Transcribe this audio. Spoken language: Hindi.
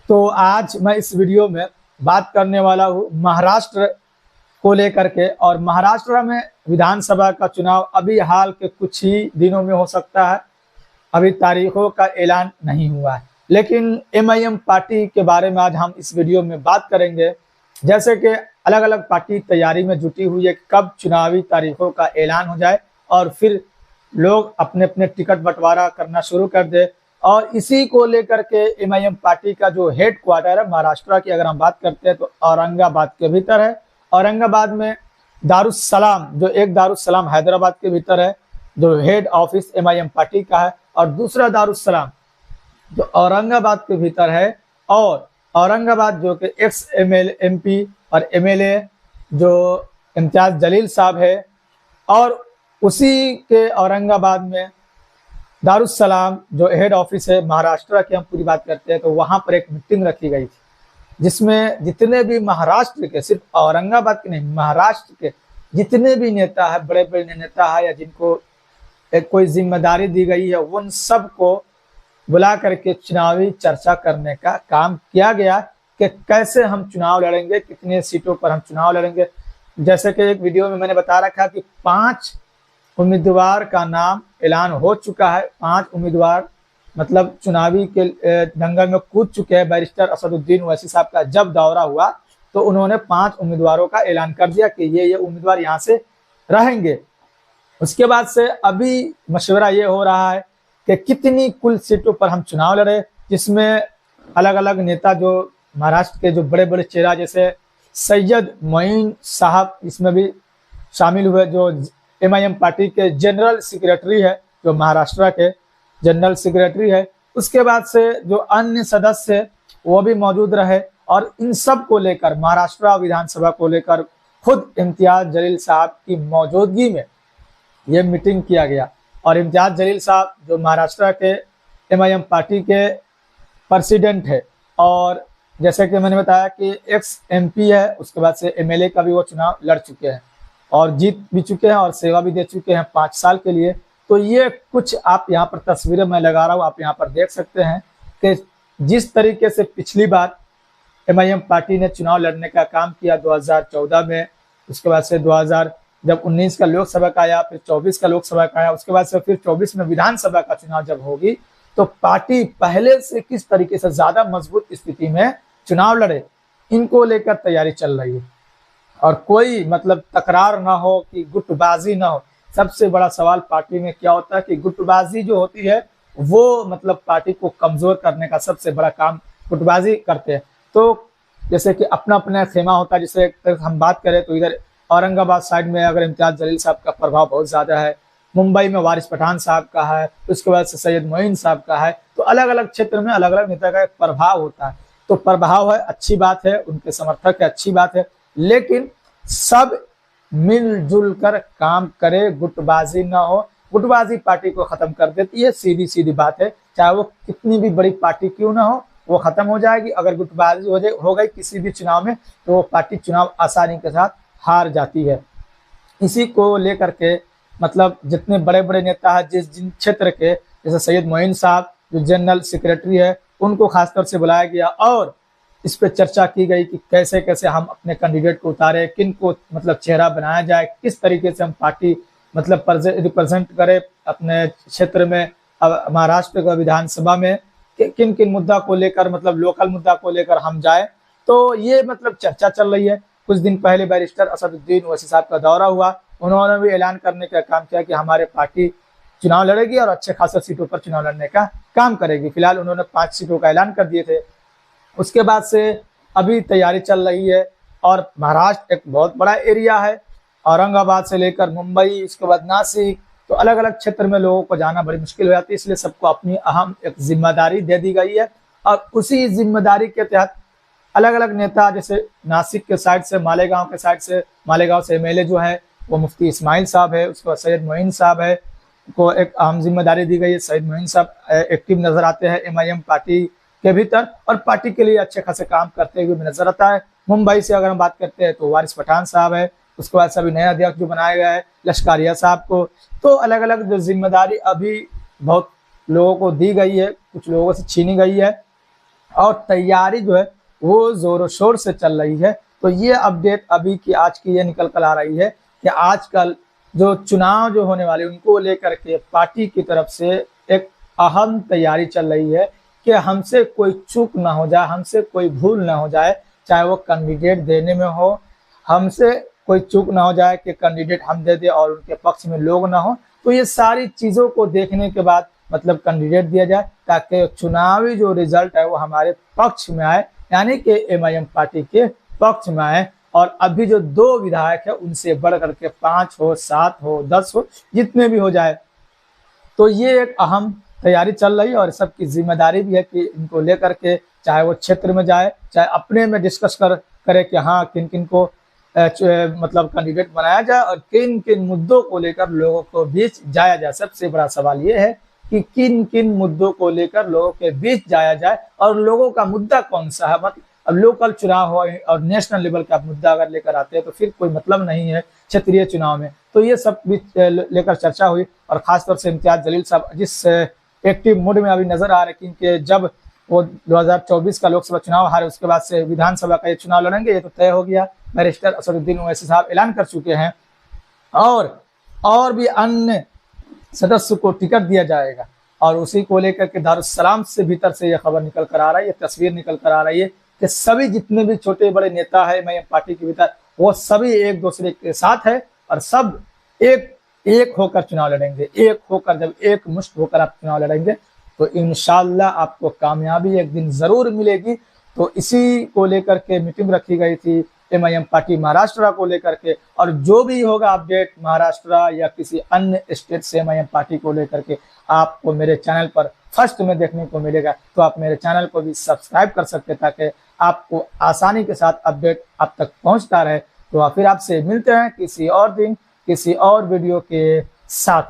तो आज मैं इस वीडियो में बात करने वाला हूँ महाराष्ट्र को लेकर के। और महाराष्ट्र में विधानसभा का चुनाव अभी हाल के कुछ ही दिनों में हो सकता है। अभी तारीखों का ऐलान नहीं हुआ है, लेकिन एमआईएम पार्टी के बारे में आज हम इस वीडियो में बात करेंगे। जैसे कि अलग अलग पार्टी तैयारी में जुटी हुई है कब चुनावी तारीखों का ऐलान हो जाए और फिर लोग अपने अपने टिकट बंटवारा करना शुरू कर दे। और इसी को लेकर के एमआईएम पार्टी का जो हेड क्वार्टर है महाराष्ट्र की अगर हम बात करते हैं तो औरंगाबाद के भीतर है। औरंगाबाद में दारुस्सलाम, जो एक दारुस्सलाम हैदराबाद के भीतर है, जो हेड ऑफिस एमआईएम पार्टी का है, और दूसरा दारुस्सलाम जो औरंगाबाद के भीतर है। और औरंगाबाद जो कि एक्स एमपी और एमएलए जो इम्तियाज जलील साहब है, और उसी के औरंगाबाद में दारुस्सलाम जो हेड ऑफिस है महाराष्ट्र की हम पूरी बात करते हैं तो वहां पर एक मीटिंग रखी गई थी, जिसमें जितने भी महाराष्ट्र के, सिर्फ औरंगाबाद के नहीं, महाराष्ट्र के जितने भी नेता है, बड़े बड़े नेता है या जिनको एक कोई जिम्मेदारी दी गई है, उन सब को बुला करके चुनावी चर्चा करने का काम किया गया कि कैसे हम चुनाव लड़ेंगे, कितने सीटों पर हम चुनाव लड़ेंगे। जैसे कि एक वीडियो में मैंने बता रखा कि 5 उम्मीदवार का नाम ऐलान हो चुका है। 5 उम्मीदवार मतलब चुनावी के दंगल में कूद चुके हैं। बैरिस्टर असदुद्दीन ओवैसी साहब का जब दौरा हुआ तो उन्होंने 5 उम्मीदवारों का ऐलान कर दिया कि ये उम्मीदवार यहाँ से रहेंगे। उसके बाद से अभी मशवरा ये हो रहा है कि कितनी कुल सीटों पर हम चुनाव लड़े, जिसमें अलग अलग नेता जो महाराष्ट्र के जो बड़े बड़े चेहरा जैसे सैयद मोइन साहब इसमें भी शामिल हुए, जो एमआईएम पार्टी के जनरल सेक्रेटरी है, जो महाराष्ट्र के जनरल सेक्रेटरी है। उसके बाद से जो अन्य सदस्य है वो भी मौजूद रहे। और इन सब को लेकर महाराष्ट्र विधानसभा को लेकर खुद इम्तियाज जलील साहब की मौजूदगी में ये मीटिंग किया गया। और इम्तियाज जलील साहब जो महाराष्ट्र के एमआईएम पार्टी के प्रेसिडेंट है, और जैसे कि मैंने बताया कि एक्स एमपी है, उसके बाद से एमएलए का भी वो चुनाव लड़ चुके हैं और जीत भी चुके हैं और सेवा भी दे चुके हैं 5 साल के लिए। तो ये कुछ आप यहाँ पर तस्वीरें मैं लगा रहा हूँ, आप यहाँ पर देख सकते हैं कि जिस तरीके से पिछली बार एमआईएम पार्टी ने चुनाव लड़ने का काम किया 2014 में, उसके बाद से 2019 का लोकसभा का आया, फिर 24 का लोकसभा का आया, उसके बाद से फिर 24 में विधानसभा का चुनाव जब होगी तो पार्टी पहले से किस तरीके से ज्यादा मजबूत स्थिति में चुनाव लड़े, इनको लेकर तैयारी चल रही है। और कोई मतलब तकरार ना हो, कि गुटबाजी ना हो। सबसे बड़ा सवाल पार्टी में क्या होता है कि गुटबाजी जो होती है वो मतलब पार्टी को कमजोर करने का सबसे बड़ा काम गुटबाजी करते हैं। तो जैसे कि अपना अपना खेमा होता है, जैसे हम बात करें तो इधर औरंगाबाद साइड में अगर इम्तियाज जलील साहब का प्रभाव बहुत ज्यादा है, मुंबई में वारिस पठान साहब का है, उसके बाद से सैयद मोइन साहब का है। तो अलग अलग क्षेत्र में अलग अलग नेता का एक प्रभाव होता है। तो प्रभाव है, अच्छी बात है, उनके समर्थक है, अच्छी बात है, लेकिन सब मिलजुल कर काम करे, गुटबाजी ना हो। गुटबाजी पार्टी को खत्म कर देती है, सीधी सीधी बात है। चाहे वो कितनी भी बड़ी पार्टी क्यों ना हो, वो खत्म हो जाएगी। अगर गुटबाजी हो गई किसी भी चुनाव में तो वो पार्टी चुनाव आसानी के साथ हार जाती है। इसी को लेकर के मतलब जितने बड़े बड़े नेता है जिन क्षेत्र के, जैसे सैयद मोइन साहब जो जनरल सेक्रेटरी है, उनको खासतौर से बुलाया गया और इस पे चर्चा की गई कि कैसे कैसे हम अपने कैंडिडेट को उतारे, किन को मतलब चेहरा बनाया जाए, किस तरीके से हम पार्टी मतलब रिप्रेजेंट करें अपने क्षेत्र में, महाराष्ट्र का विधानसभा में किन किन मुद्दा को लेकर, मतलब लोकल मुद्दा को लेकर हम जाए। तो ये मतलब चर्चा चल रही है। कुछ दिन पहले बैरिस्टर असदुद्दीन ओवैसी साहब का दौरा हुआ, उन्होंने भी ऐलान करने का काम किया कि हमारे पार्टी चुनाव लड़ेगी और अच्छे खासे सीटों पर चुनाव लड़ने का काम करेगी। फिलहाल उन्होंने 5 सीटों का ऐलान कर दिए थे। उसके बाद से अभी तैयारी चल रही है। और महाराष्ट्र एक बहुत बड़ा एरिया है, औरंगाबाद से लेकर मुंबई, उसके बाद नासिक, तो अलग अलग क्षेत्र में लोगों को जाना बड़ी मुश्किल हो जाती है। इसलिए सबको अपनी अहम एक जिम्मेदारी दे दी गई है और उसी जिम्मेदारी के तहत अलग अलग नेता, जैसे नासिक के साइड से, मालेगांव के साइड से, मालेगांव से एमएलए जो है वो मुफ्ती इस्माइल साहब है, उसके बाद सैयद मोइन साहब है, को एक अहम जिम्मेदारी दी गई है। सैयद मोइन साहब एक्टिव नजर आते हैं एमआईएम पार्टी के भीतर और पार्टी के लिए अच्छे खासे काम करते हुए नजर आता है। मुंबई से अगर हम बात करते हैं तो वारिस पठान साहब है, उसके बाद से अभी नया अध्यक्ष जो बनाया गया है लश्कारिया साहब को। तो अलग अलग जो जिम्मेदारी अभी बहुत लोगों को दी गई है, कुछ लोगों से छीनी गई है। और तैयारी जो है वो जोरों शोर से चल रही है। तो ये अपडेट अभी की आज की ये निकल कर आ रही है कि आजकल जो चुनाव जो होने वाले उनको लेकर के पार्टी की तरफ से एक अहम तैयारी चल रही है कि हमसे कोई चूक ना हो जाए, हमसे कोई भूल ना हो जाए, चाहे वो कैंडिडेट देने में हो, हमसे कोई चूक ना हो जाए कि कैंडिडेट हम दे दे और उनके पक्ष में लोग ना हो। तो ये सारी चीज़ों को देखने के बाद मतलब कैंडिडेट दिया जाए ताकि चुनावी जो रिजल्ट है वो हमारे पक्ष में आए, यानी कि एमआईएम पार्टी के पक्ष में आए। और अभी जो 2 विधायक है उनसे बढ़ करके 5 हो, 7 हो, 10 हो, जितने भी हो जाए। तो ये एक अहम तैयारी चल रही है और सबकी जिम्मेदारी भी है कि इनको लेकर के चाहे वो क्षेत्र में जाए, चाहे अपने में डिस्कस करे कि हाँ किन किन को मतलब कैंडिडेट बनाया जाए और किन किन मुद्दों को लेकर लोगों को बीच जाया जाए। सबसे बड़ा सवाल ये है कि किन किन मुद्दों को लेकर लोगों के बीच जाया जाए और लोगों का मुद्दा कौन सा है। मतलब अब लोकल चुनाव हो और नेशनल लेवल का मुद्दा अगर लेकर आते हैं तो फिर कोई मतलब नहीं है क्षेत्रीय चुनाव में। तो ये सब भी लेकर चर्चा हुई और खासतौर से इम्तियाज जलील साहब जिस एक्टिव मूड में अभी नजर आ रहे हैं कि जब वो 2024 का लोकसभा चुनाव हारे उसके बाद से विधानसभा का ये चुनाव लड़ेंगे, ये तो तय हो गया। बैरिस्टर असदुद्दीन ओवैसी साहब ऐलान कर चुके हैं और भी अन्य सदस्य को टिकट दिया जाएगा। और उसी को लेकर के दारुस्सलाम से भीतर से यह खबर निकल कर आ रही है, तस्वीर निकल कर आ रही है कि सभी जितने भी छोटे बड़े नेता है एमआईएम पार्टी के भीतर वो सभी एक दूसरे के साथ है और सब एक होकर चुनाव लड़ेंगे। एक होकर, जब एक मुश्त होकर आप चुनाव लड़ेंगे तो इंशाअल्लाह आपको कामयाबी एक दिन जरूर मिलेगी। तो इसी को लेकर के मीटिंग रखी गई थी एमआईएम पार्टी महाराष्ट्र को लेकर के, और जो भी होगा अपडेट महाराष्ट्र या किसी अन्य स्टेट से एमआईएम पार्टी को लेकर के आपको मेरे चैनल पर फर्स्ट में देखने को मिलेगा। तो आप मेरे चैनल को भी सब्सक्राइब कर सकते हैं ताकि आपको आसानी के साथ अपडेट आप तक पहुंचता रहे। तो फिर आपसे मिलते हैं किसी और दिन किसी और वीडियो के साथ।